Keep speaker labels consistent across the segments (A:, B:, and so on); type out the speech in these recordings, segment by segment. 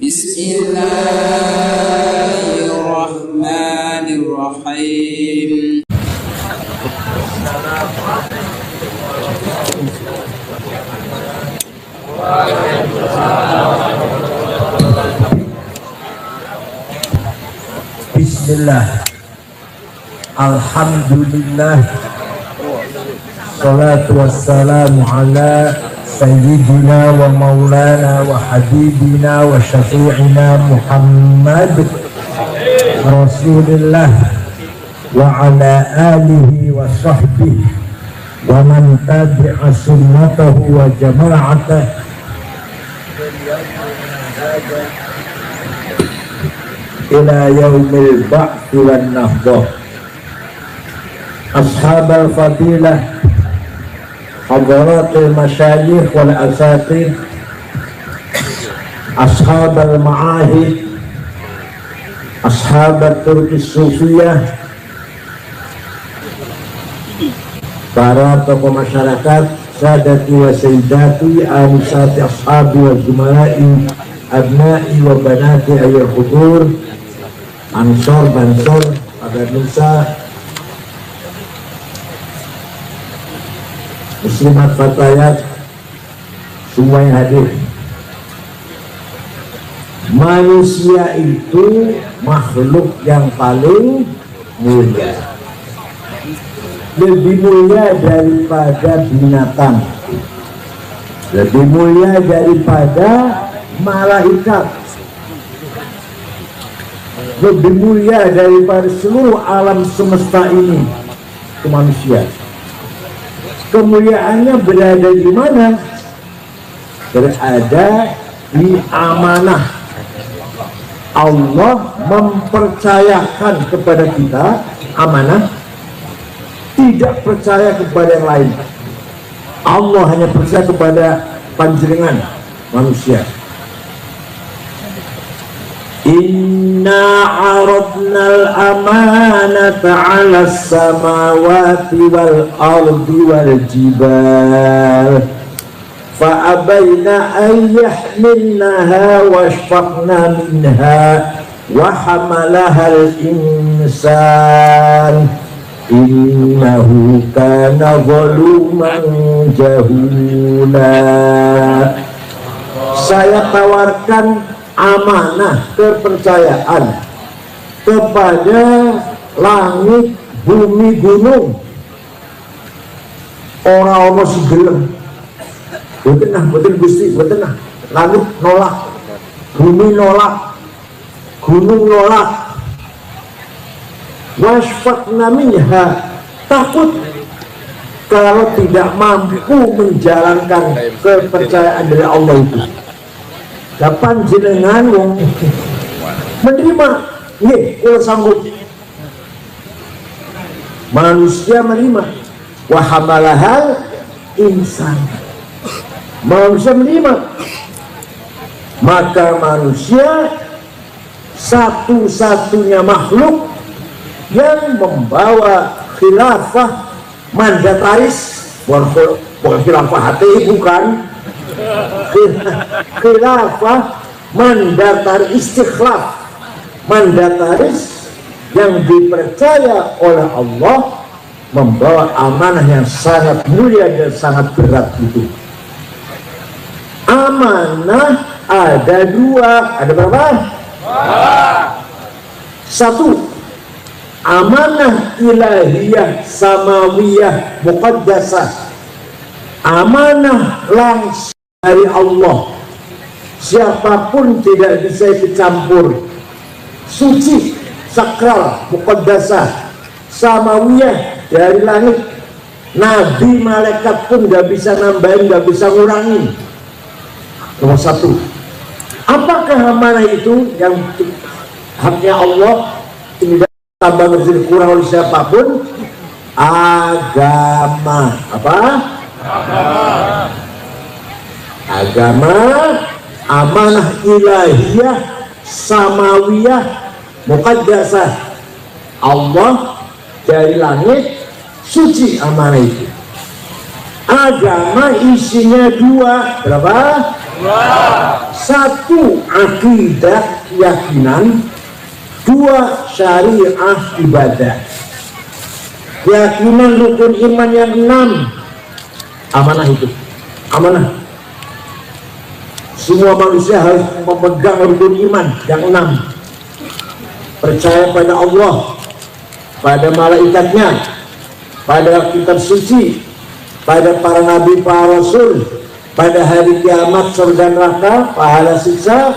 A: Bismillahirrahmanirrahim.
B: Bismillah, alhamdulillah, salatu wassalamu ala sayyidina wa maulana wa habibina wa syafi'ina Muhammad Rasulillah wa ala alihi wa sahbihi wa man tabi'a sunnatahu wa jama'atahu ila yaumil ba'thi wan nahdah. Ashabal fadilah, hadaratul masyayikh wal asatid, ashabal ma'ahid, ashabat turki sufiyah, para tokoh masyarakat, sadati wa sayyidati, anisati ashabi wa zumalai, abnai wa banati ayat hudur, ansor, bansor, agar nisa, muslimat fatayat, semua yang hadir. Manusia itu makhluk yang paling mulia, lebih mulia daripada binatang, lebih mulia daripada malaikat, lebih mulia daripada seluruh alam semesta ini. Itu manusia. Kemuliaannya berada di mana? Berada di amanah. Allah mempercayakan kepada kita amanah, tidak percaya kepada yang lain. Allah hanya percaya kepada panjenengan manusia. Inna aradnal amanata 'alas samawati wal ardi wal jibal fa'abayna an yahmilnaha washfaqna minha wa hamalaha al-insan innahu kana zaluman jahula. Saya tawarkan amanah kepercayaan kepada langit, bumi, gunung. Orang-orang segelem, betul Gusti, betul. Langit nolak, bumi nolak, gunung nolak. Wasfaqna minha, takut kalau tidak mampu menjalankan kepercayaan dari Allah itu. Kapan jenengan wong menerima? Nggih, kalau sanggup. Manusia menerima. Wa hamalahal insan. Manusia menerima. Maka manusia satu-satunya makhluk yang membawa khilafah mandataris, bukan khilafah hati, bukan khilafah mandatar istikhlaf, mandataris yang dipercaya oleh Allah, membawa amanah yang sangat mulia dan sangat berat itu. Amanah ada dua, ada berapa? Satu, amanah ilahiyah samawiyah muqaddasah, amanah langsung dari Allah, siapapun tidak bisa dicampur, suci, sakral, muqaddasah, samawiyah, dari langit. Nabi, malaikat pun gak bisa nambahin, gak bisa ngurangin. Nomor satu. Apakah amanah itu yang haknya Allah, tidak tambah menjadi kurang oleh siapapun? Agama. Apa? Agama, amanah ilahiyah samawiyah muqaddasah. Allah dari langit, suci amanah itu. Agama isinya dua, berapa? Satu, akidah keyakinan. Dua, syariah ibadah. Keyakinan rukun iman yang 6. Amanah itu, amanah. Semua manusia harus memegang rukun iman yang 6. Percaya pada Allah, pada malaikatnya, pada kitab suci, pada para nabi, para rasul, pada hari kiamat, surga neraka, pahala siksa,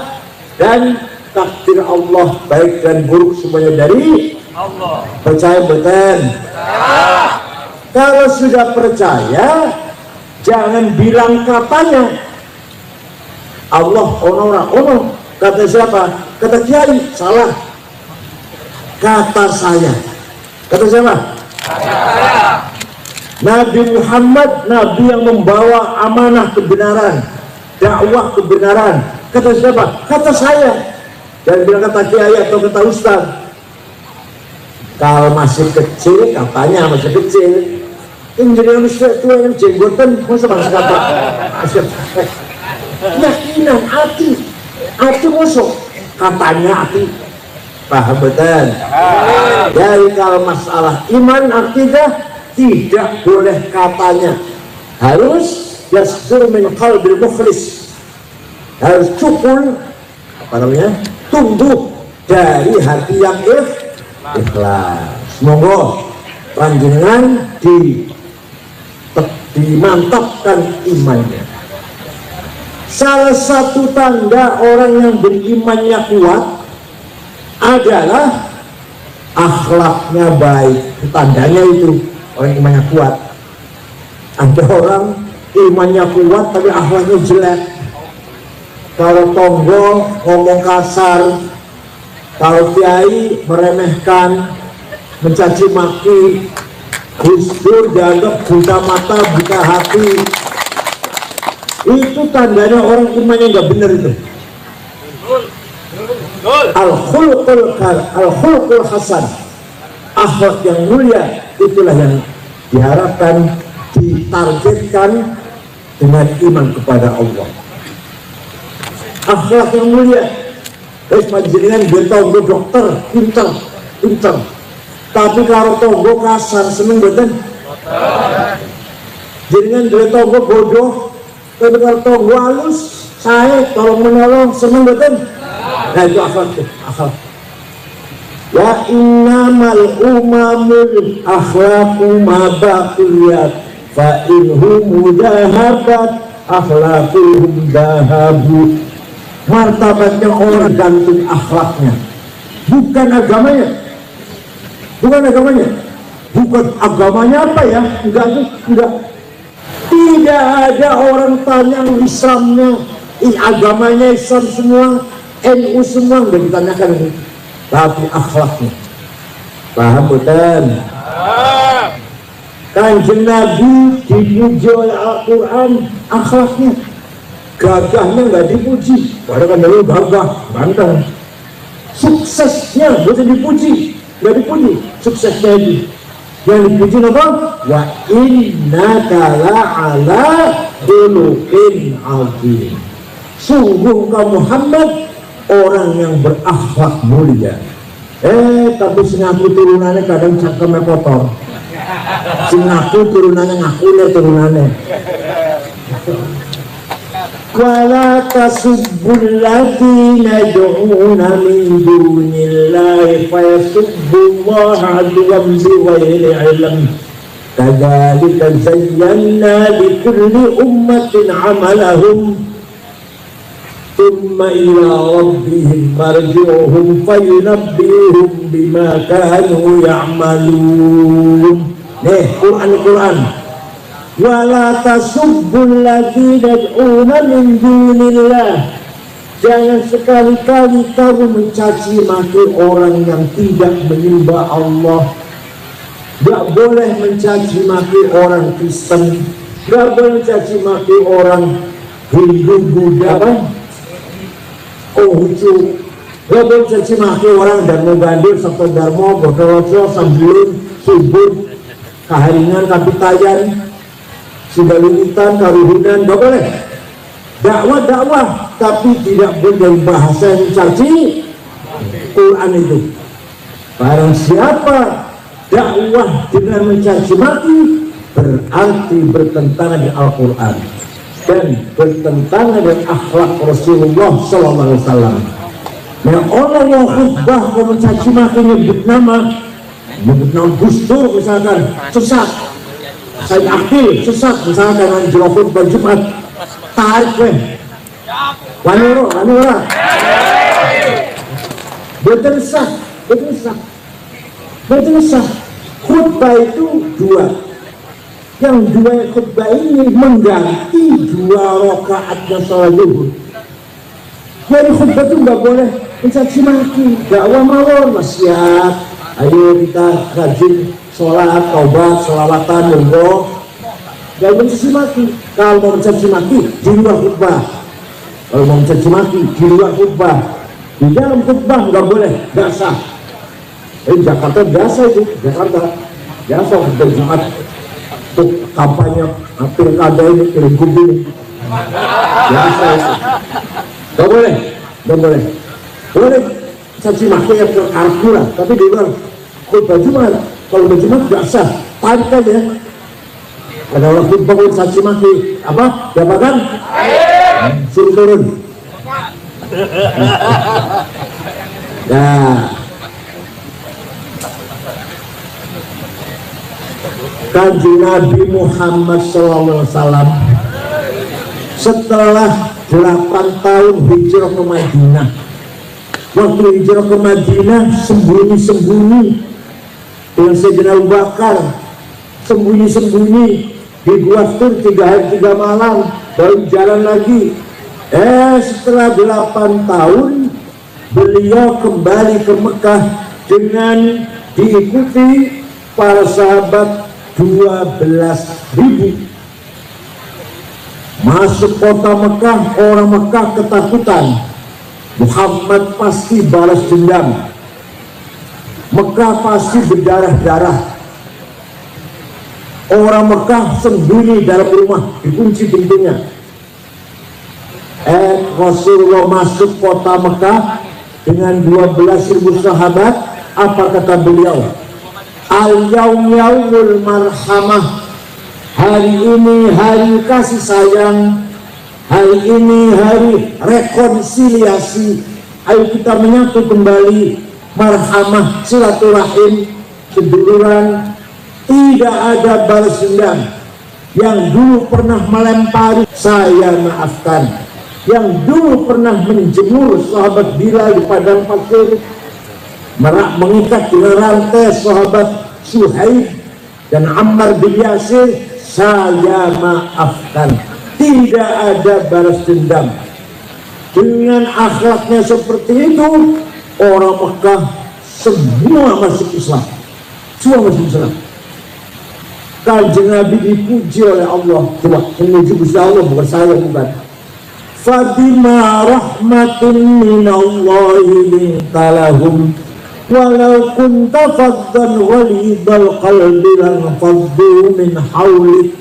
B: dan takdir Allah baik dan buruk semuanya dari Allah. Percaya betul? Kalau sudah percaya, jangan bilang katanya. Allah ono. Kata siapa? Kata kiai. Salah. Kata saya. Kata siapa? Nabi Muhammad, Nabi yang membawa amanah kebenaran, dakwah kebenaran. Kata siapa? Kata saya. Jangan bilang kata kiai atau kata ustaz. Kalau masih kecil, katanya masih kecil. Ini jadi manusia tua yang jenggotan, masa bangsa kata. Keyakinan, hati musuh. Katanya hati. Paham betul? Jadi kalau masalah iman, akidah, tidak boleh katanya. Harus yasdur min qalbil mukhlis. Harus cukul, apa namanya? Tumbuh dari hati yang ikhlas. Semoga panjenengan dimantapkan imannya. Salah satu tanda orang yang berimannya kuat adalah akhlaknya baik. Tandanya itu orang imannya kuat. Ada orang imannya kuat tapi akhlaknya jelek. Kalau tonggo ngomong kasar, kalau kiai meremehkan, mencaci maki, Gus Dur dianggap buta mata, buta hati. Itu tandanya orang imannya nggak benar itu. Al-khuluqul hasan, akhlak yang mulia, itulah yang diharapkan, ditargetkan dengan iman kepada Allah. Akhlak yang mulia. Terus panjenengan dia tonggo dokter, pinter. Tapi kalau tonggo kasar, seneng betul. Jenengan dia tonggo bodoh, tapi kalau tonggo halus, saya tolong menolong, seneng betul. Nah itu akhlak. Wa innamal umamul akhlaqu ma baqiyat fa inhum mudahabat akhlaquhum dahabu. Martabatnya orang gantung akhlaknya, bukan agamanya. Bukan agamanya apa ya? Enggak. Tidak ada orang tanya Islamnya, agamanya Islam semua, NU semua udah ditanyakan ini. Tapi akhlaknya, paham betul? Kanjeng Nabi dipuji oleh Al-Quran, akhlaknya. Gagahnya nggak dipuji, padahal kan dulu gagah, ganteng. Suksesnya bukan dipuji, nggak dipuji. Suksesnya itu yang dipuji apa? Wa innaka la'ala khuluqin 'azim. Sungguh kau Muhammad orang yang berakhlak mulia. Tapi singaku turunannya kadang cakemnya kotor. Singaku turunannya ngakune turunannya. Wala tasubbul ladzina yad'una min dunillahi fayasubbullaha adwan bighairi ilm. Kadzalika zayyana likulli ummatin 'amalahum thumma ila rabbihim marji'uhum fayunabbihum bima kanu ya'malun. Nih Quran. Wala tasubbul ladzina yad'una min dunillah. Jangan sekali-kali kamu mencaci maki orang yang tidak menyembah Allah. Gak boleh mencaci maki orang Kristen, gak boleh mencaci maki orang Hindu, Buddha, Konghucu. Gak boleh mencaci maki orang Dharma Gandir, Sabto Dharma, Bodorojo, Sambilun, Subud, Kaharingan, Kapitayan, Sidaluwitan, Karuhunan, gak boleh. dakwah, tapi tidak boleh bahasa yang mencaci Quran itu. Barang siapa dakwah dengan mencaci maki, berarti bertentangan dengan Al-Quran dan bertentangan dengan akhlak Rasulullah SAW. Nah, orang yang khutbah mau mencaci maki, nyebut nama Gus Dur misalkan, sesat. Said Akil, sesat misalkan, anjir khutbah Jumat, tarik weh wanura betul sah. Khutbah itu dua. Yang dua khutbah ini mengganti 2 rakaatnya sholat zuhur. Jadi khutbah itu nggak boleh mencaci maki, dakwah mawon, siap. Ayo kita rajin sholat, taubat, sholawatan, monggo. Gak mencaci maki. Kalau mau mencaci maki di luar khutbah. Kalau mau mencaci maki di luar khutbah. Di dalam khutbah nggak boleh, nggak sah. Jakarta biasa itu, Jakarta biasa khutbah Jumat untuk kampanye pilkada ini, pilgub ini biasa itu. Nggak boleh. Boleh caci maki yang berargulah, tapi di luar khutbah Jumat. Kalau Jumat nggak sah, tarik aja. Ada orang khutbah caci maki, apa? Jabatan? Suruh turun. Nah, Kanjeng Nabi Muhammad SAW setelah 8 tahun hijrah ke Madinah, waktu hijrah ke Madinah sembunyi-sembunyi dengan Sayyidina Abu Bakar, sembunyi-sembunyi di Gua Tur 3 hari 3 malam, baru jalan lagi. Setelah 8 tahun beliau kembali ke Mekah dengan diikuti para sahabat 12.000. Masuk kota Mekah, orang Mekah ketakutan. Muhammad pasti balas dendam. Mekah pasti berdarah-darah. Orang Mekah sembunyi dalam rumah, dikunci pintunya. Rasulullah masuk kota Mekah dengan 12.000 sahabat. Apa kata beliau? Al-yaum yaumul marhamah. Hari ini hari kasih sayang. Hari ini hari rekonsiliasi. Ayo kita menyatu kembali. Marhamah, silaturahim, seduluran. Tidak ada balas dendam. Yang dulu pernah melempari, saya maafkan. Yang dulu pernah menjemur sahabat Bilal di padang pasir, mengikat dengan rantai sahabat Suhaib dan Ammar bin Yasir, saya maafkan. Tidak ada balas dendam. Dengan akhlaknya seperti itu, orang Mekah semua masuk Islam. Semua masuk Islam. Kanjeng Nabi dipuji oleh Allah. Coba memuji Gusti Allah, bukan saya, bukan. Fabima rahmatin minallahi linta lahum walau kunta faddan ghalidhal qalbi lan faddu min hawlik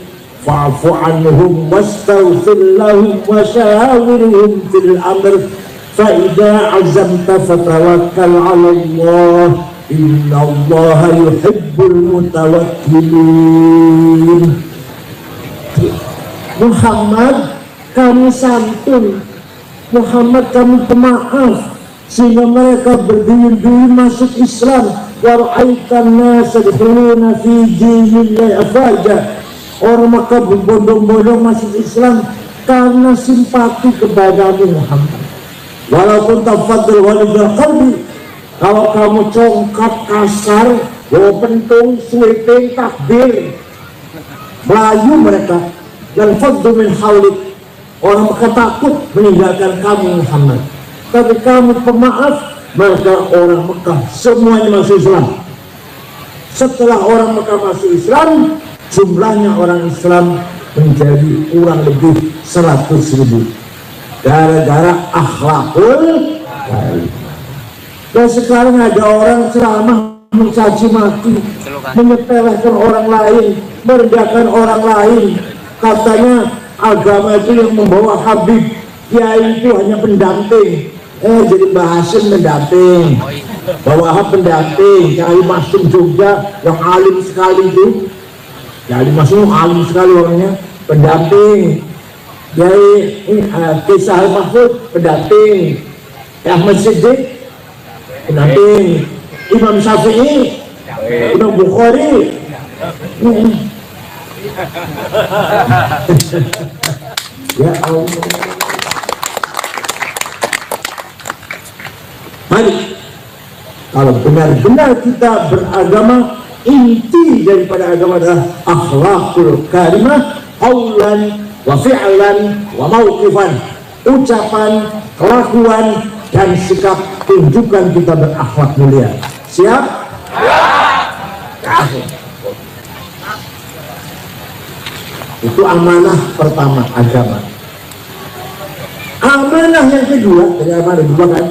B: fa'fu anhum wastaghfir lahum wa shawirhum fil amr fa idza azamta fatawakkal 'ala Allah innallaha yuhibbul mutawakkilin. Muhammad, kamu santun. Muhammad, kamu pemaaf, sehingga mereka berduyun-duyun masuk Islam. Waraitan nas yadkhuluna fi dinillahi afwaja. Orang Makkah berbondong-bondong masuk Islam karena simpati kepadamu Muhammad. Walaupun tafadhal walidul qalbi, kalau kamu congkak kasar, bawa pentung, sweeping, takbir, melayu mereka. Dan faddu min hawlik, orang Mekah takut meninggalkan kamu Muhammad. Tapi kamu pemaaf, maka orang Mekah semuanya masuk Islam. Setelah orang Mekah masuk Islam, jumlahnya orang Islam menjadi kurang lebih 100.000. Gara-gara akhlakul baik. Dan sekarang ada orang ceramah mencaci maki, menyepelekan orang lain, merendahkan orang lain. Katanya agama itu yang membawa Habib, kiai itu hanya pendamping. Jadi bahasin pendamping, bawa pendamping. Kiai Masum Jogja yang alim sekali itu, kiai Masum alim sekali orangnya, pendamping. Kiai Kisah Mahfud pendamping. Ahmad Siddiq pendamping. Imam Syafi'i, Imam Bukhari. Ya Allah. Mari, kalau benar-benar kita beragama, inti daripada agama adalah akhlakul karimah, qaulan wa fi'lan wa mauqifan, ucapan, kelakuan, dan sikap. Tunjukkan kita berakhlak mulia. Siap? Itu amanah pertama agama. Amanah yang kedua, dari amanah dua kan?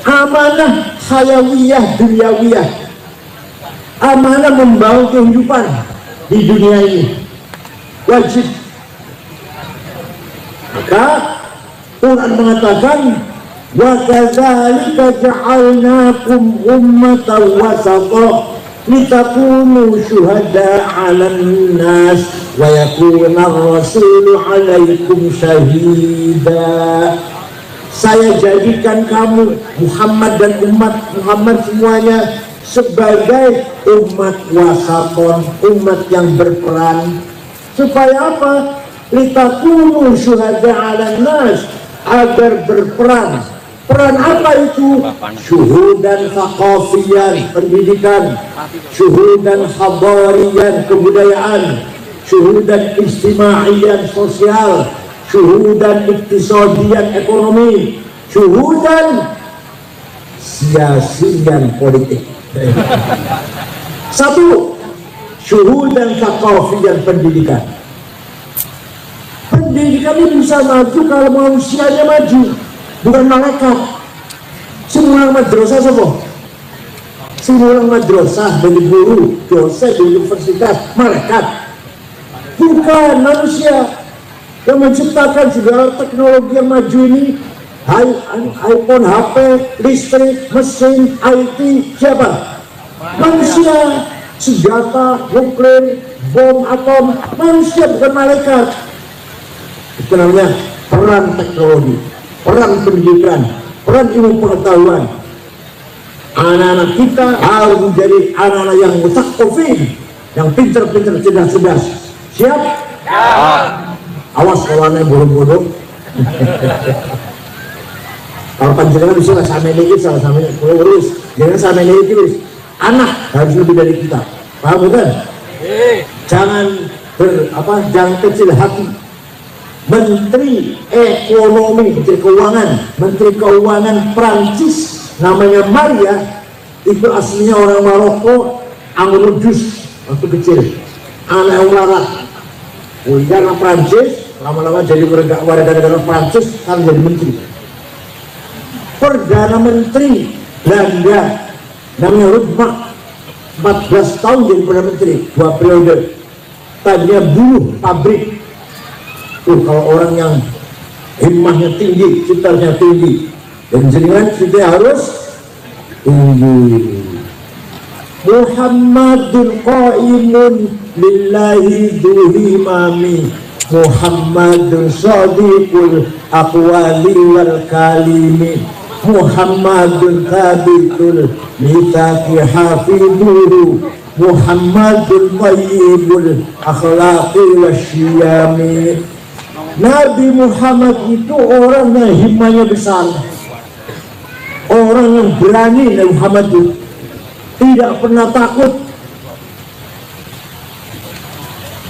B: Amanah hayawiyah dunyawiyah. Amanah membangun kehidupan di dunia ini. Wajib. Maka Quran mengatakan, wa kadzalika ja'alnakum ummatan wasata litakunu syuhada 'alan nas wa yakuna ar-rasulu 'alaikum syahida. Saya jadikan kamu Muhammad dan umat Muhammad semuanya sebagai umat wasaton, umat yang berperan. Supaya apa? Litakunu syuhada 'alan nas, agar berperan. Peran apa itu? Syuhudan thaqafiyan, pendidikan. Syuhudan hadariyan, kebudayaan. Syuhudan ijtimaiyan, sosial. Syuhudan iktisadiyan, ekonomi. Syuhudan siasiyan, politik. Satu, syuhudan thaqafiyan, pendidikan. Pendidikan ini bisa maju kalau manusianya maju, bukan malaikat. Semua madrasah siapa? Semua madrasah dari guru, dosen di universitas, malaikat. Bukan manusia yang menciptakan segala teknologi yang maju ini. iPhone, HP, listrik, mesin, IT, siapa? Manusia. Senjata, nuklir, bom atom, manusia bukan malaikat. Itu namanya peran teknologi, peran pendidikan, peran ilmu pengetahuan. Anak-anak kita harus menjadi anak-anak yang mutaqqifin, yang pintar-pintar, cerdas-cerdas. Siap? Ya. Awas kalau anak bodoh-bodoh. Kalau panjenengan bisa lah sama ini, sama ini, urus. Jangan sama ini terus. Anak harus lebih dari kita. Paham bukan? Jangan jangan kecil hati. Menteri Ekonomi, Menteri Keuangan Prancis, namanya Maria, itu aslinya orang Maroko, Anglojus waktu kecil, anak Arab. Karena Prancis, lama-lama jadi warga negara Prancis, kan jadi menteri. Perdana Menteri Belanda, namanya Rudmak, 14 tahun jadi Perdana Menteri, 2 periode. Tadinya buruh pabrik. Kalau orang yang himmahnya tinggi, citarnya tinggi, dan jenengan kita harus tinggi. Muhammadun qaimun lillahi duhimami, Muhammadun sadiqul aqwali wal kalimi, Muhammadun thabitul mithaqi hafidhuhu, Muhammadun tayyibul akhlaqi wasyiyami. Nabi Muhammad itu orang yang himmahnya besar, orang yang berani. Nabi Muhammad itu tidak pernah takut.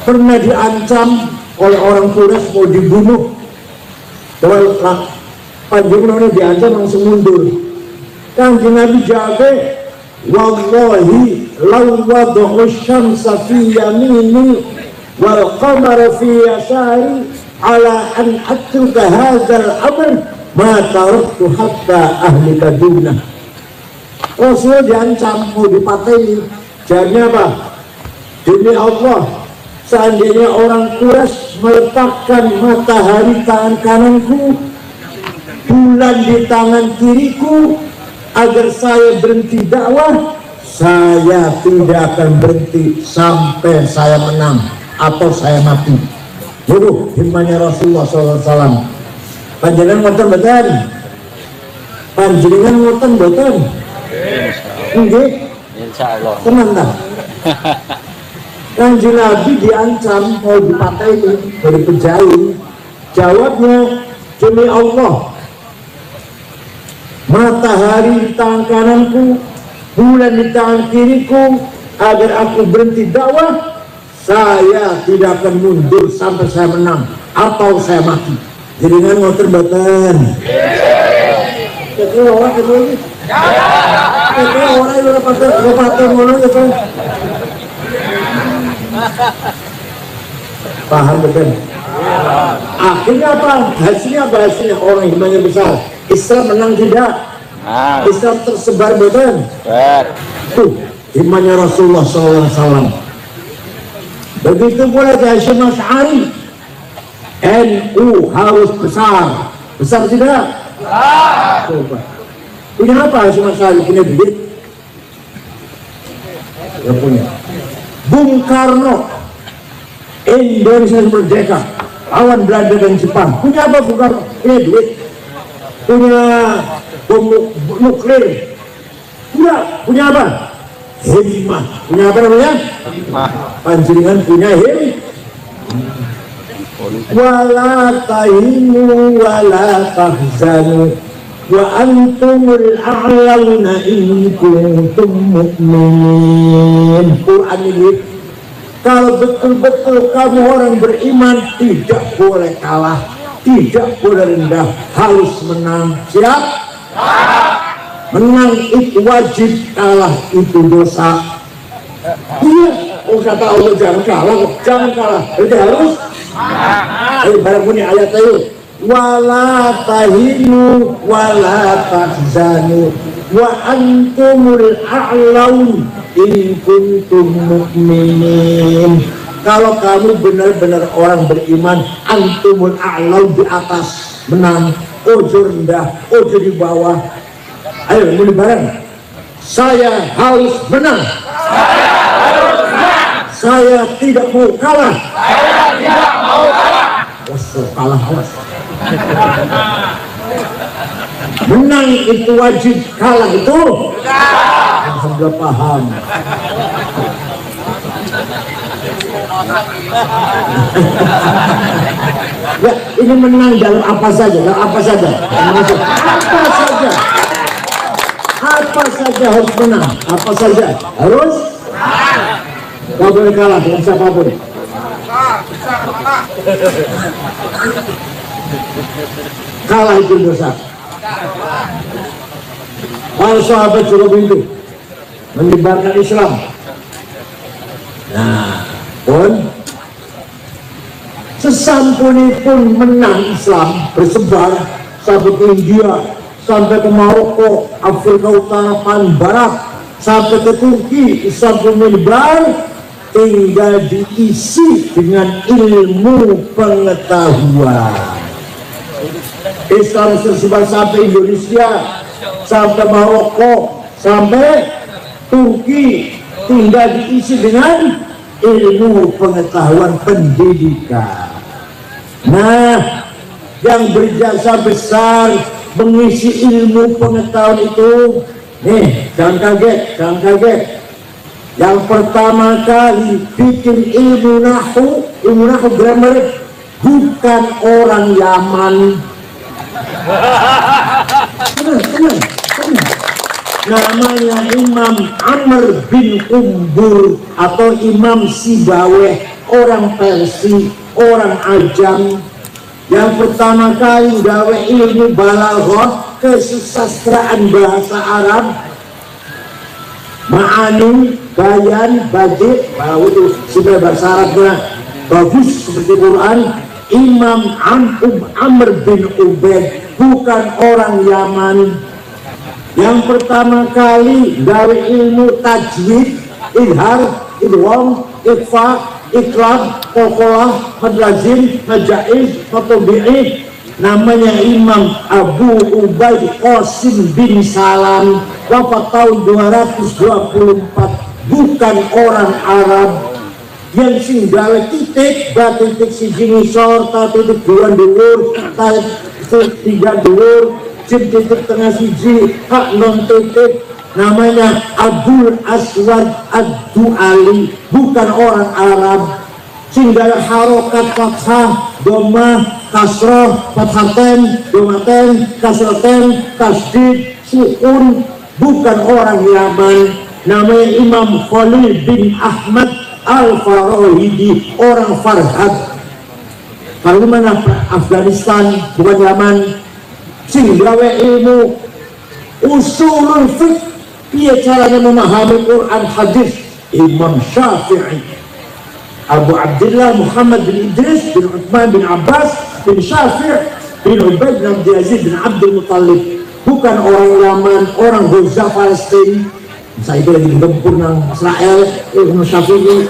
B: Pernah diancam oleh orang Quraisy mau dibunuh, panjangnya diancam langsung mundur. Kanjeng Nabi jaga, wallahi law wada'u syamsa fi yamini wal qamara fi yasari ala an atruka hadzal amr ma taraktu hatta ahlika dunah. Rasul diancam mau dipateni. Jawabnya apa? Demi Allah, Seandainya orang Quraisy meletakkan matahari tangan kananku, bulan di tangan kiriku, agar saya berhenti dakwah, saya tidak akan berhenti sampai saya menang atau saya mati. Waduh, firman-Nya Rasulullah SAW. Panjenengan ngoten mboten? Panjenengan ngoten mboten? Nggih. Insyaallah. Tenan ta? Kanjeng Nabi diancam mau dipatahin, mau dipenjarain. Jawabnya, demi Allah, matahari di tangan kananku, bulan di tangan kiriku, agar aku berhenti dakwah, saya tidak akan mundur sampai saya menang atau saya mati. Jadi kan ngoten mboten? Kira orang itu ini. Kira orang itu patah ngono gitu. Paham betul? Akhirnya apa? Hasilnya apa? Hasilnya orang imannya besar. Islam menang tidak? Islam tersebar betul? Tuh, imannya Rasulullah SAW. Begitu pula Hasyim Asy'ari. NU harus besar. Besar tidak? Coba. Punya apa Hasyim Asy'ari? Punya duit? Ya punya. Bung Karno, Indonesia merdeka, lawan Belanda dan Jepang. Punya apa Bung Karno? Punya duit. Punya bom nuklir. Punya apa? Hikmah. Punya apa namanya? Panjenengan punya wala tahinu wala tahzanu wa antumul a'launa in kuntum mu'minin. Quran ini, kalau betul-betul kamu orang beriman, tidak boleh kalah, tidak boleh rendah, harus menang. Siap? Menang itu wajib, kalah itu dosa. Iya, kata Allah jangan kalah, jangan kalah, itu harus. Barang punya ayat itu, wala tahinu wala tahzanu wa antumul a'laun in kuntum mu'minin. Kalau kamu benar-benar orang beriman, antumul a'laun, di atas, menang, ojo rendah, ojo di bawah. Ayo mulai bareng. Saya harus menang. Saya tidak mau kalah. Kalah awas. Menang itu wajib, kalah itu alhamdulillah paham. Ya, ini menang dalam apa saja, apa saja harus menang, apa saja harus. Gak boleh kalah dengan siapapun. Kalah itu dosa. Para sahabat juga begitu, menyebarkan Islam. Nah, pun sesampunipun menang Islam, bersebar sampai ke India, sampai ke Maroko, Afrika Utara, paling barat, sampai ke Turki. Islam pun menyebar, tinggal diisi dengan ilmu pengetahuan. Islam tersebar sampai Indonesia, sampai Maroko, sampai Turki, tinggal diisi dengan ilmu pengetahuan pendidikan. Nah, yang berjasa besar mengisi ilmu pengetahuan itu, nih, jangan kaget. Yang pertama kali bikin ilmu nahu grammar, bukan orang Yaman. Tenang. Namanya Imam Amr bin Umbur atau Imam Sibaweh, orang Persia, orang Ajam. Yang pertama kali gawe ilmu balaghah, kesusastraan bahasa Arab, ma'ani, bayan, badi, itu sudah bahasa Arabnya bagus seperti Quran. Imam Amr bin Ubaid, bukan orang Yaman. Yang pertama kali gawe ilmu tajwid, idhar, idgham, ikhfa, Ikram, Qoqolah, Madrajim, Majaiz, Matobi'i. Namanya Imam Abu Ubaid Qasim bin Salam, wafat tahun 224, bukan orang Arab. Yang singgawe titik, titik siji ngisor, titik dua dhuwur, tiga dhuwur, titik tengah siji, hak non titik. Namanya Abdul Aswad Ad-Du'ali, bukan orang Arab. Singgawe harokat fathah, domah, kasroh, fathaten, domaten, kasroten, tasdid, sukun, bukan orang Yaman. Namanya Imam Khalil bin Ahmad Al-Farahidi, orang Farhad. Kalau mana Afghanistan, bukan Yaman. Singgawe ilmu usulul fiqh, dia caranya memahami Quran hadis. Imam Syafi'i, Abu Abdullah Muhammad bin Idris bin Uthman bin Abbas bin Syafi' bin Ubaid bin Abdul Aziz bin Abdul Muttalib, bukan orang Yaman, orang Gaza Palestina. Saya itu lagi digempur nang Israel. Imam Syafi'i.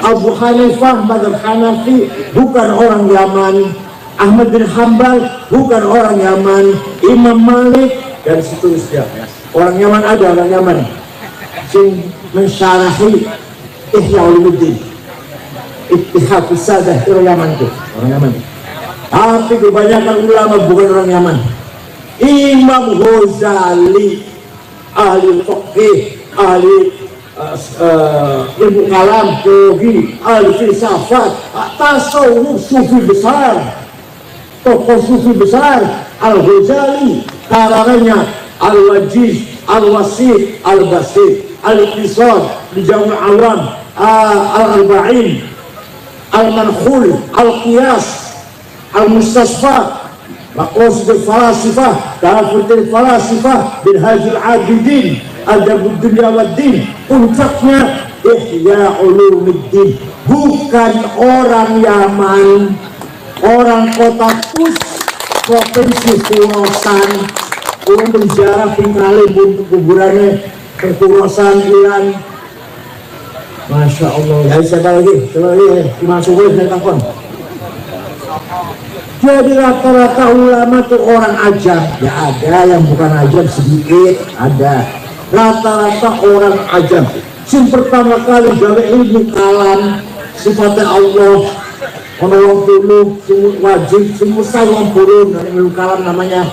B: Abu Hanifah mazhab Hanafi, bukan orang Yaman. Ahmad bin Hanbal, bukan orang Yaman. Imam Malik dan seterusnya. Orang Yaman ada, orang Yaman sing mensyarahi Ihya Ulumuddin, Ittihad Sadah, orang Yaman itu, orang Yaman. Tapi kebanyakan ulama bukan orang Yaman. Imam Ghazali, ahli fikih, ahli ilmu kalam, teologi, ahli filsafat, tasawuf, sufi besar, tokoh sufi besar. Al-Ghazali karangannya Al-Wajiz, Al-Wasit, Al-Basit, Al-Iqtisad, Al-Jami' Awam, Al-Arba'in, Al-Mankhul, Al-Qiyas, Al-Mustasfa, Maqasid al-Falasifah, Ta'afut al-Falasifah, Minhajul Abidin, Adabud Dunya Waddin. Puncaknya Ihya Ulumuddin, bukan orang Yaman, orang kota Kus, provinsi Khorasan. Orang berziarah tinggalin untuk kuburannya Khorasan Iran. Masya Allah. Ya, siapa lagi? Dimasukin saya takon. Jadi rata-rata ulama itu orang ajam. Ya ada yang bukan ajam, sedikit ada. Rata-rata orang ajam. Yang pertama kali gawe ilmu kalam, sifatnya Allah, orang puluh, wajib, semua sayang puluh, ilmu kalam namanya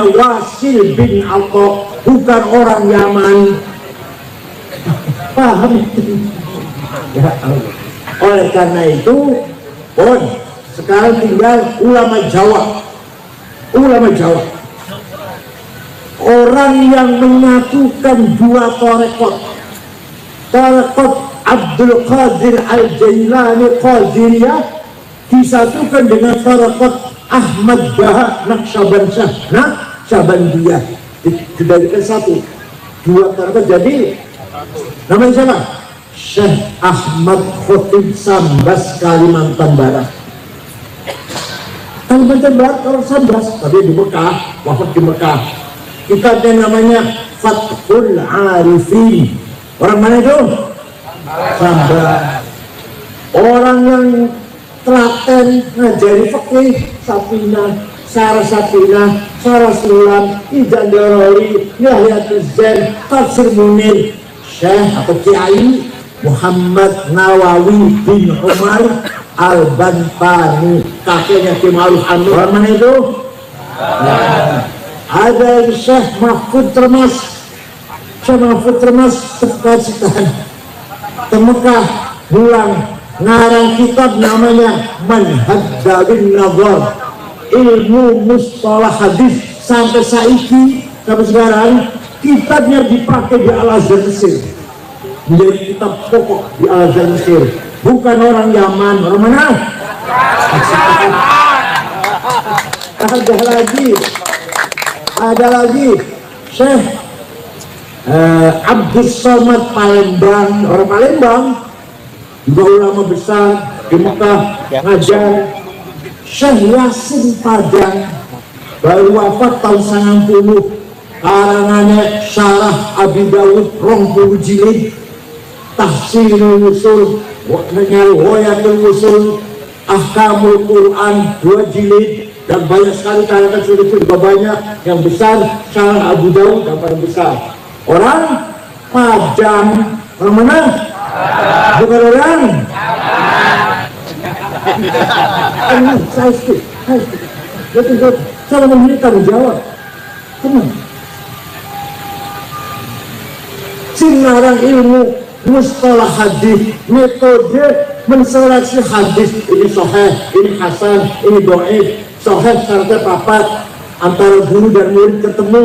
B: Wasil bin Alqa, bukan orang Yaman. Paham? Ya Allah. Oleh karena itu, sekarang tinggal ulama Jawa. Ulama Jawa, orang yang menyatukan dua tarekat Abdul Qadir Al-Jailani Qadiriyah disatukan dengan tarekat Ahmad Baha Naqsyabandiyah, dijadikan satu, dua tarekat jadi namanya siapa? Syekh Ahmad Khotib Sambas, Kalimantan Barat. Kalimantan Barat orang Sambas, tapi di Mekah, wafat di Mekah. Kitabnya namanya Fathul Arifin. Orang mana itu? Sambas. Orang yang telaten ngajari fikih, Sapinah, Sarah Sapinah, Sarah Sulam, Ijan Darori, Yahya Tuzan, Tafsir Munir, Syekh atau Kiai Muhammad Nawawi bin Umar Al-Bantani, kakeknya Ki Ma'ruf Amin. Orang mana itu? Nah, ada Syekh Mahfud Termas. Syekh Mahfud Termas sekitar ke Mekah, pulang ngarang kitab namanya Manhaj Darun Nadhar, ilmu mustalah hadis. Sampai saiki, sampai sekarang kitabnya dipakai di Al-Azhar Mesir, menjadi kitab pokok di Al-Azhar Mesir. Bukan orang Yaman. Orang mana? Ada lagi Syekh Abdul Somad Palembang, orang Palembang, juga ulama besar di Mekah ngajar. Syekh Yasin Padang baru wafat tahun 90, karangannya Syarah Abi Dawud 20 jilid, Tahsinul Usul Nyawayatul Usul, Ahkamul Quran 2 jilid, dan banyak sekali karangan sulit banyak yang besar, Syarah Abu Daud yang paling besar. Orang Padang, orang mana? Bukan orang. Saya sedih. Saya memilih tanggung jawab. Tenang. Sinarang ilmu mustalah hadis, metode menseleksi hadis, ini sahih, ini hasan, ini dhaif. Sahih syaratnya papat, antara guru dan murid ketemu,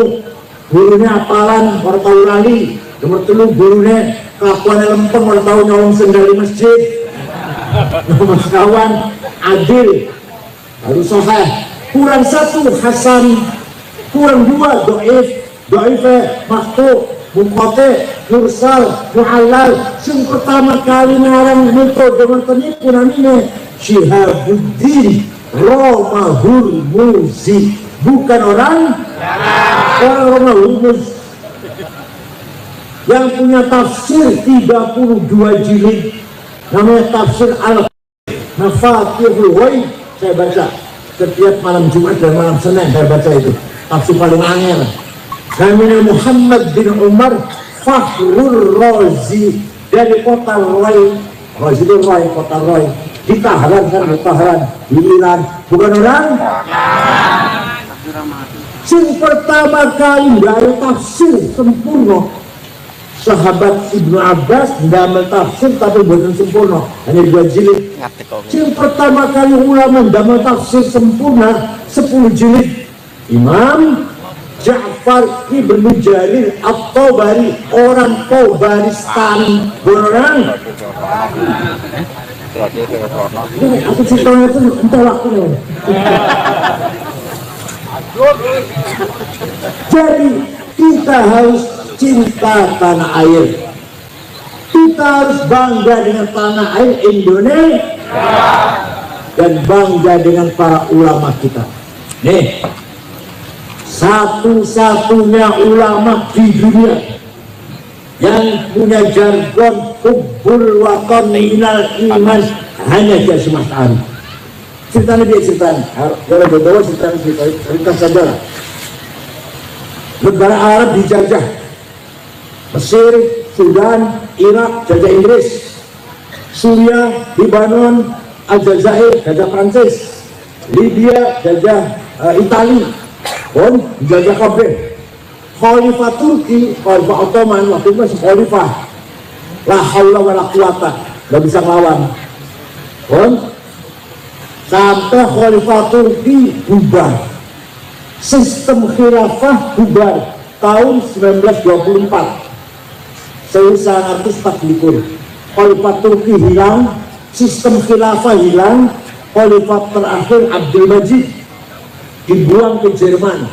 B: gurunya apalan, orang tahu lali. Nomor 3 gurunya kelakuannya lempeng, orang tahu nyolong sendal di masjid. Nomor kawan adil, lalu sahih. Kurang 1 hasan, kurang 2 dhaif, dhaifnya maktu, mukote, mursal, mu'allal. Yang pertama kali ngarang metode metode namanya Syihabuddin Romahul Muzi, bukan orang Romahul Muzi yang punya tafsir 32 jilid namanya tafsir Al-Mafatihul Ghaib. Saya baca setiap malam Jumat dan malam Senin, saya baca itu tafsir paling angel. Namanya Muhammad bin Umar Fakhrul Razi dari kota Roy. Razi itu Roy, kota Roy di Tahran, kan Tahran di Iran, bukan orang. Yang pertama kali dari tafsir sempurna, sahabat Ibnu Abbas ndamel tafsir tapi bukan sempurna, hanya 2 jilid. Yang pertama kali ulama ndamel tafsir sempurna 10 jilid, Imam Ja'far Ibnu Jarir At-Tabari, orang Tabaristan, orang. Aku ceritanya itu entah waktunya. Jadi kita harus cinta tanah air. Kita harus bangga dengan tanah air Indonesia dan bangga dengan para ulama kita. Nih, satu-satunya ulama di dunia yang punya jargon hubbul watan minal iman hanya dia semata hari. Ceritanya dia ceritakan, kalau berbeda cerita saja. Negara Arab dijajah, Mesir, Sudan, Irak, jajah Inggris, Suriah, Lebanon, Aljazair, jajah Prancis, Libya, jajah Itali, pun jajah kabeh. Khalifah Turki, Khalifah Ottoman waktu itu masih khalifah, la haula wa la quwata, gak bisa ngelawan. Pun sampai Khalifah Turki bubar, sistem khilafah bubar tahun 1924, 1940. Khalifah Turki hilang, sistem khilafah hilang. Khalifah terakhir Abdul Majid dibuang ke Jerman.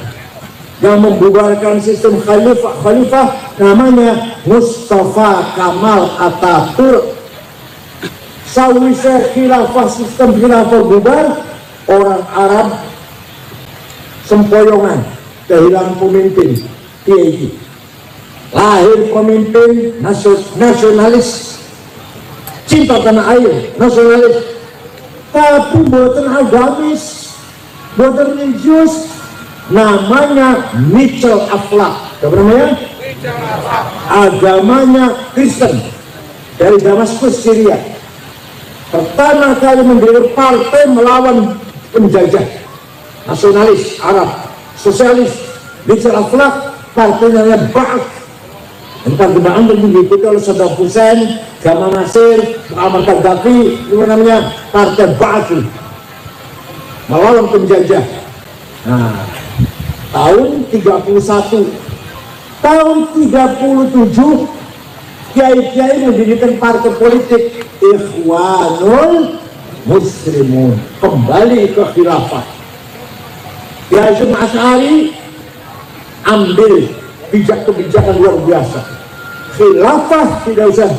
B: Yang membubarkan sistem khalifah namanya Mustafa Kamal Atatürk. Sawisé khilafah, sistem khilafah bubar, orang Arab sempoyongan, kehilangan pemimpin. PAI lahir pemimpin nasionalis, cinta tanah air, nasionalis, tapi buatan agamis, buatan religius, namanya Mitchell Aflaq. Apa namanya? Agamanya Kristen, dari Damaskus, Syria. Pertama kali mendirikan partai melawan penjajah, nasionalis Arab, sosialis. Mitchell Aflaq, partainya Ba'ath. Entah kebanyakan diikuti oleh Saddam Hussein, Gamal Nasir, Muammar Gaddafi. Itu namanya partai Ba'ath, melawan penjajah. Nah, tahun 31, tahun 37 kiai-kiai mendirikan partai politik Ikhwanul Muslimun, kembali ke khilafah. Kiai Hasyim Asy'ari ambil kebijakan luar biasa, khilafah tidak usah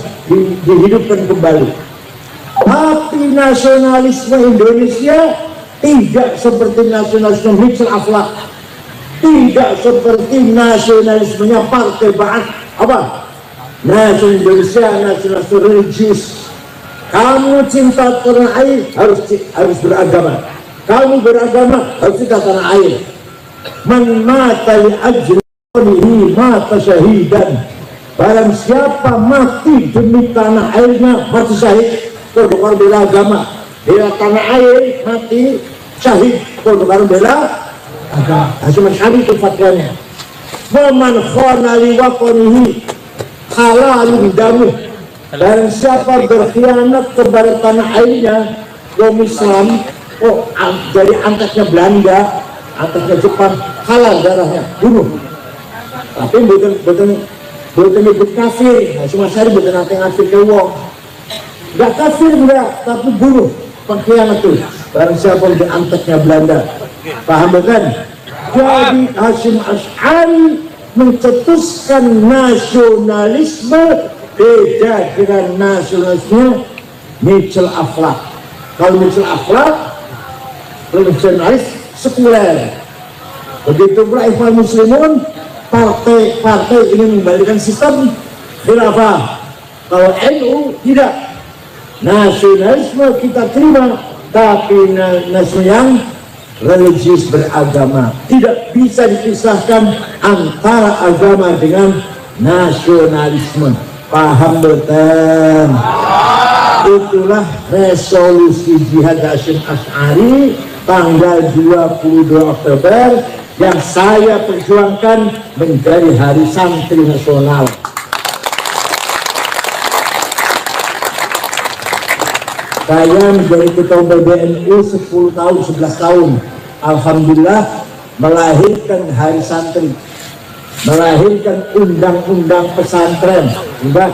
B: dihidupkan kembali. Tapi nasionalisme Indonesia tidak seperti nasionalisme Mitchell Aflaq, tidak seperti nasionalismenya Partai Ba'ath. Apa? Nasional Indonesia, nasionalisme religius, Kamu cinta tanah air harus beragama. Kamu beragama harus cinta tanah air. Man mata li ajlihi mata syahidan. Barang siapa mati demi tanah airnya mati syahid. Kalau bukan bela agama, bela tanah air mati syahid. Kalau bukan bela agama, cuma syahid itu fatwanya. Waman khana li waqanihi halalun damuh. Barang siapa berkhianat kepada tanah airnya, kaum Islam, dari angkatnya Belanda, angkatnya Jepang, halal darahnya, bunuh. Tapi bukan ikut kafir, cuma saya bukan nanti ngasih ke wong. Gak kafir enggak, tapi bunuh, pengkhianat tuh. Barang siapa di angkatnya Belanda, paham bukan? Jadi Hasyim Asy'ari mencetuskan nasionalisme beda dengan nasionalisme Mitchell Akhlak. Kalau Mitchell Akhlak nasionalis sekuler, begitu pula Ikhwan Muslimun, partai ini membalikan sistem khilafah. Kalau NU tidak, nasionalisme kita terima, tapi nasionalisme yang religius beragama. Tidak bisa dipisahkan antara agama dengan nasionalisme. Paham betul? Itulah resolusi Jihad Hasyim Asy'ari tanggal 22 Oktober yang saya perjuangkan menjadi Hari Santri Nasional. Saya menjadi ketua PBNU 10 tahun, 11 tahun. Alhamdulillah melahirkan Hari Santri, melahirkan undang-undang pesantren, udah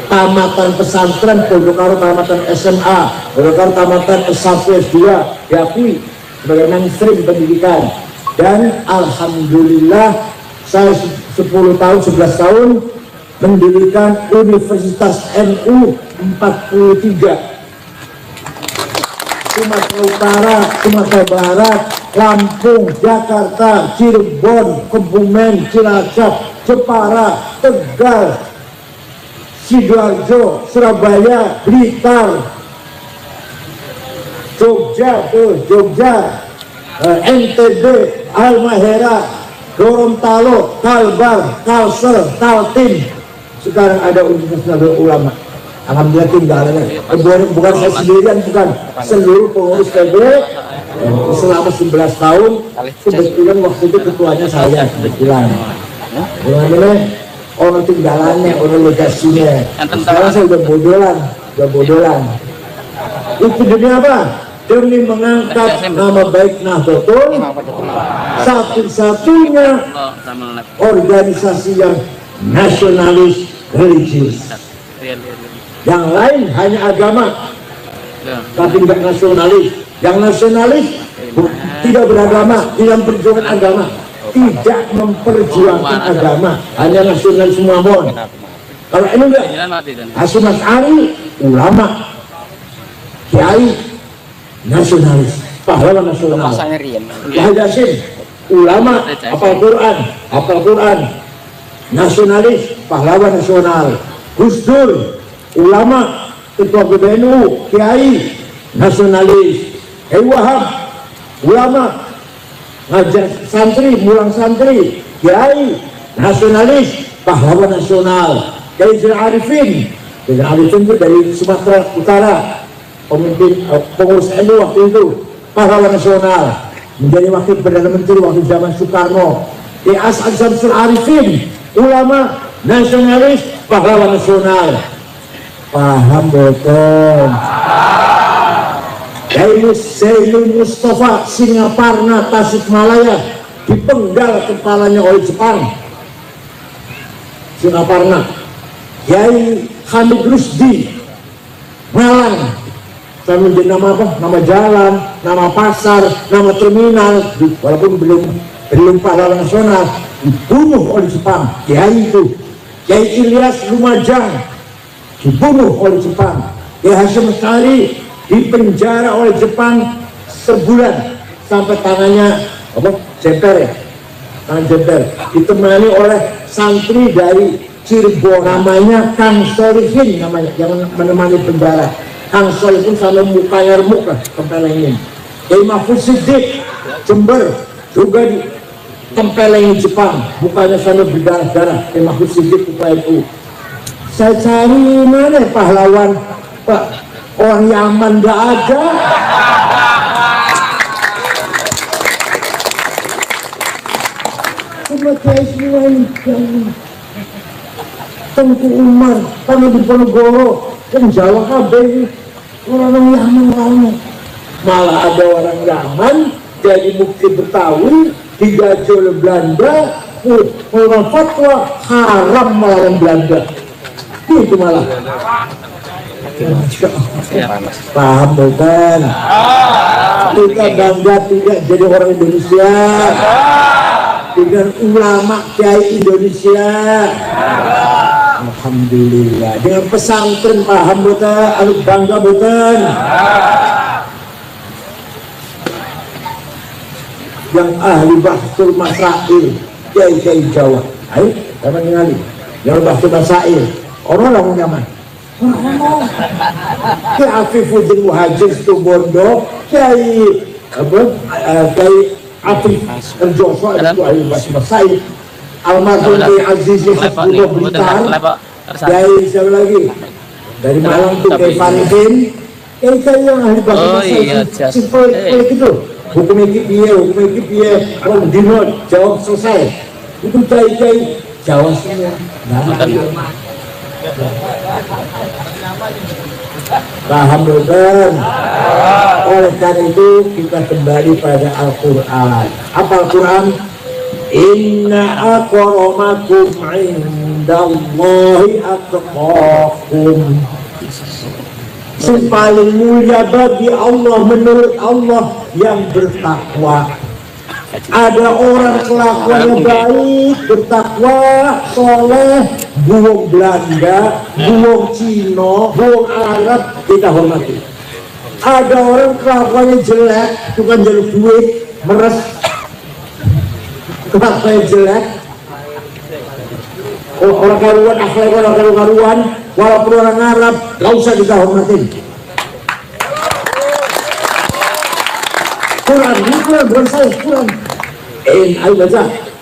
B: tamatan pesantren, Pondokaro tamatan SMA, Pondokaro tamatan S1 S2 diakui sebagai mainstream pendidikan. Dan alhamdulillah saya 10 tahun 11 tahun mendirikan Universitas NU 43 Sumatera Utara, Sumatera Barat, Lampung, Jakarta, Cirebon, Kebumen, Cilacap, Jepara, Tegal, Sidoarjo, Surabaya, Blitar, Jogja, NTB, Halmahera, Gorontalo, Kalbar, Kalsel, Kaltim. Sekarang ada Universitas Ulama. Alhamdulillah tinggalannya. Bukan saya sendirian, bukan seluruh pengurus PB selama 11 tahun. Kebetulan waktu itu ketuanya saya kebetulan. Gimana? Orang tinggalannya, orang legasinya. Sekarang saya udah bodolan. Itu demi apa? Demi mengangkat nama baik Nahdlatul, satu-satunya organisasi yang nasionalis religius. Yang lain hanya agama, tapi tidak nasionalis. Yang nasionalis tidak beragama, tidak memperjuangkan agama, tidak memperjuangkan agama, hanya nasionalis Muhammad. Kalau ini enggak, Hasyim Asy'ari ulama, kiai, nasionalis, pahlawan nasional. Wahid Hasyim ulama, hafal Quran, nasionalis, pahlawan nasional. Gus Dur ulama, ketua PBNU, kiai, nasionalis. Wahab ulama, ngajar santri, mulang santri, kiai, nasionalis, pahlawan nasional. Kiai Arifin itu dari Sumatera Utara, pemimpin pengurus NU waktu itu, pahlawan nasional, menjadi wakil Perdana Menteri waktu zaman Soekarno. Kiai Samsul Arifin ulama, nasionalis, pahlawan nasional. Paham betul? Sayyid Mustafa Singaparna Tasikmalaya dipenggal kepalanya oleh Jepang. Singaparna. Kiai Hamid Rusdi Malang. Saya menjadi nama apa? Nama jalan, nama pasar, nama terminal. Walaupun belum pahlawan nasional, dibunuh oleh Jepang. Kiai itu. Kiai Ilyas Lumajang dibunuh oleh Jepang. Kiai Hasyim Asy'ari dipenjara oleh Jepang sebulan sampai tangannya jemper ya, tangan jemper, ditemani oleh santri dari Cirebon, namanya Kang Solihin, namanya yang menemani bendara. Kang Solihin sama mukanya remuk lah, tempelengin. Kiai Mahfud Siddiq Jember juga di tempelengin Jepang, mukanya sama berdarah-darah. Kiai Mahfud Siddiq UPNU. Saya cari mana pahlawan Pak, orang Yaman nggak ada. Cuma kayak semua ini Tengku Umar, kami di Ponorogo, yang Jawa kabeh, orang Yaman lainnya. Malah ada orang Yaman jadi mufti Betawi, dijajah oleh Belanda, orang fatwa haram melarang Belanda. Itu malah. Paham bukan? Kita bangga tidak jadi orang Indonesia dengan ulama kiai Indonesia. Alhamdulillah. Dengan pesantren paham betul, harus bangga betul. Yang ahli bahsul masail kiai Jawa. Ayo, kapan ngali? Yang bahsul masail. Orang nyaman. Kiai Afifuddin Muhajir Situbondo, Kiai Afif Erjoso itu ahli bahsul masail. Almarhum Kiai Aziz Hasbullah Blitar, Kiai siapa lagi? Dari Malang tuh Kiai Faridin, Kiai yang ahli bahsul masail. Simpel gitu. Hukum piye, orang dinot jawab selesai. Itu kiai Jawa semua. Paham bukan? Oleh karena itu kita kembali pada Al-Quran. Apa Al-Quran? Inna akramakum indallahi atqakum. Yang paling mulia bagi Allah menurut Allah yang bertakwa. Ada orang kelakuannya baik, bertakwa, soleh, buang Belanda, buang Cina, buang Arab, kita hormati. Ada orang kelakuannya jelek, tukang jalur duit, meres, kelakuannya jelek, orang karuan, akhlak orang karuan, walaupun orang Arab, gak usah kita hormatin. Quran, bukan saya, Quran. Ayo baca.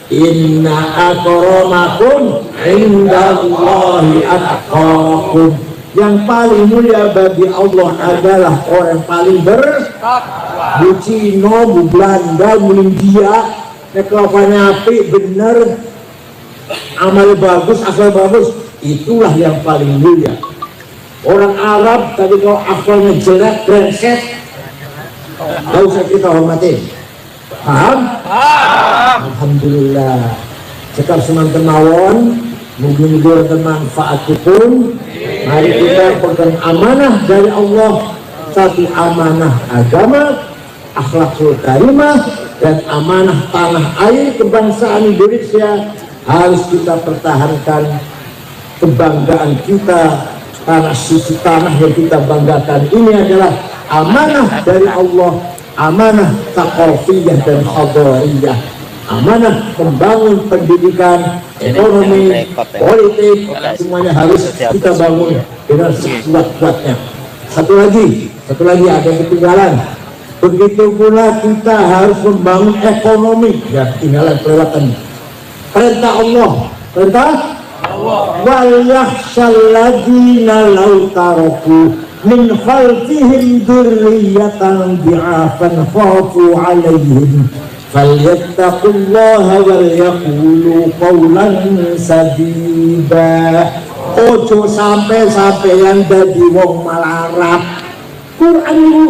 B: Inna akramakum indallahi atqakum. Yang paling mulia bagi Allah adalah orang paling bertakwa. Bu Cina, bu Belanda, bu India, kelakuannya apik, bener, amal bagus, akal bagus, itulah yang paling mulia. Orang Arab tadi kalau akalnya jelek, brengsek, gak usah kita hormatin. Paham? Alhamdulillah. Cekap semanten mawon, mugi-mugi bermanfaat pun. Mari kita pegang amanah dari Allah, satu amanah agama, akhlakul karimah, dan amanah tanah air kebangsaan Indonesia harus kita pertahankan. Kebanggaan kita, tanah suci, tanah yang kita banggakan ini adalah amanah dari Allah, amanah taqafiyah dan hadariyah, amanah membangun pendidikan, ekonomi, politik, semuanya harus kita bangun dengan sekuat-kuatnya. Satu lagi ada yang ketinggalan. Begitu pula kita harus membangun ekonomi. Ya, ketinggalan kelewatan. Perintah Allah, perintah wal yakhshal ladzina law taraku min khalfihim dzurriyyatan dhi'afan khafu 'alaihim falyattaqullaha wal yaqulu qawlan sadida. Ojo sampai-sampai dadi wong malarap. Quran itu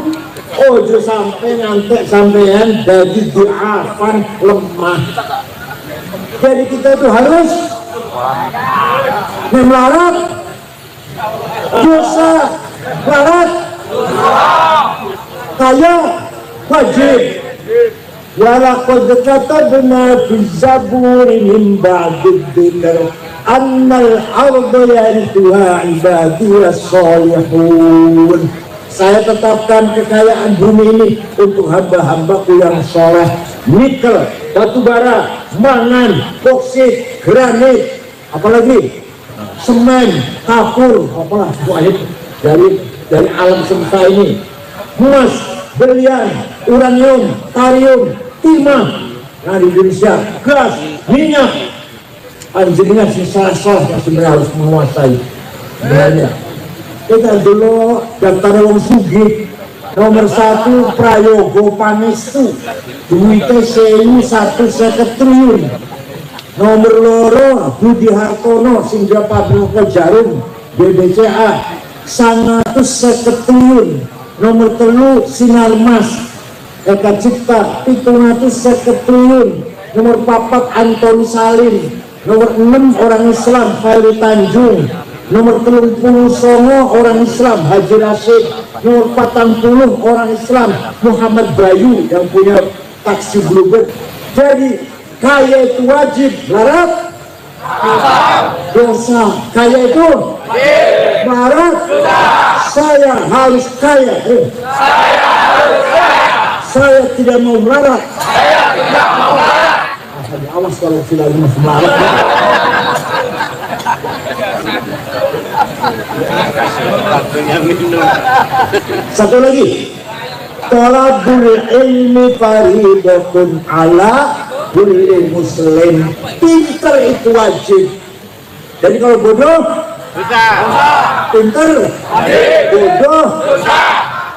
B: ojo sampai ngantek sampean dadi dhi'afan lemah. Jadi kita itu harus melarat, dosa, melarat, kaya, wajib. Walaqad katabna fi zaburi min ba'di dzikr annal arda yarithuha ibadiyas salihun. Saya tetapkan kekayaan bumi ini untuk hamba-hambaku yang soleh. Nikel, batu bara, mangan, boksit, granit, apalagi semen, kapur, apalah buahnya dari alam semesta ini, emas, berlian, uranium, tarium, timah. Nah di Indonesia gas, minyak, anjingnya salah yang sebenarnya harus menguasai sebenarnya. Kita dulu daftar wong sugih. Nomor 1 Prayogo Pangestu, duitnya 1.150 triliun. Nomor 2 Budi Hartono sehingga pabrik jarum BBCA 150 triliun. Nomor 3 Sinarmas Eka Cipta 750 triliun. Nomor 4 Antoni Salim. Nomor 6 orang Islam Khairi Tanjung. Nomor 30 Songo orang Islam Haji Rashid. Nomor 40 orang Islam Muhammad Bayu yang punya taksi Bluebird. Jadi kaya itu wajib, larat dosa. Kaya itu larat, saya harus kaya. Saya tidak mau melarat. Awas kalau tidak masih melarat. Satu lagi, thalabul ilmi faridatun ala kulli muslim. Pinter itu wajib. Jadi kalau bodoh pinter, bodoh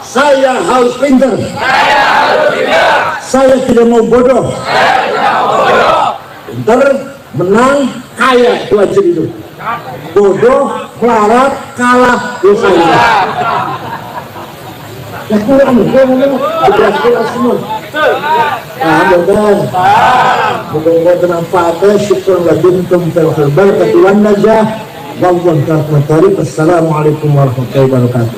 B: saya harus pinter. Saya tidak mau bodoh. Pinter, menang, kaya itu wajib itu. Bodoh, melarat, kalah, dosa itu. Ya kurang, beras semua. Mudah-mudahan bermanfaat. Syukur ladunkum fil barakati wan najah. Wallahu ta'ala. Assalamualaikum warahmatullahi wabarakatuh.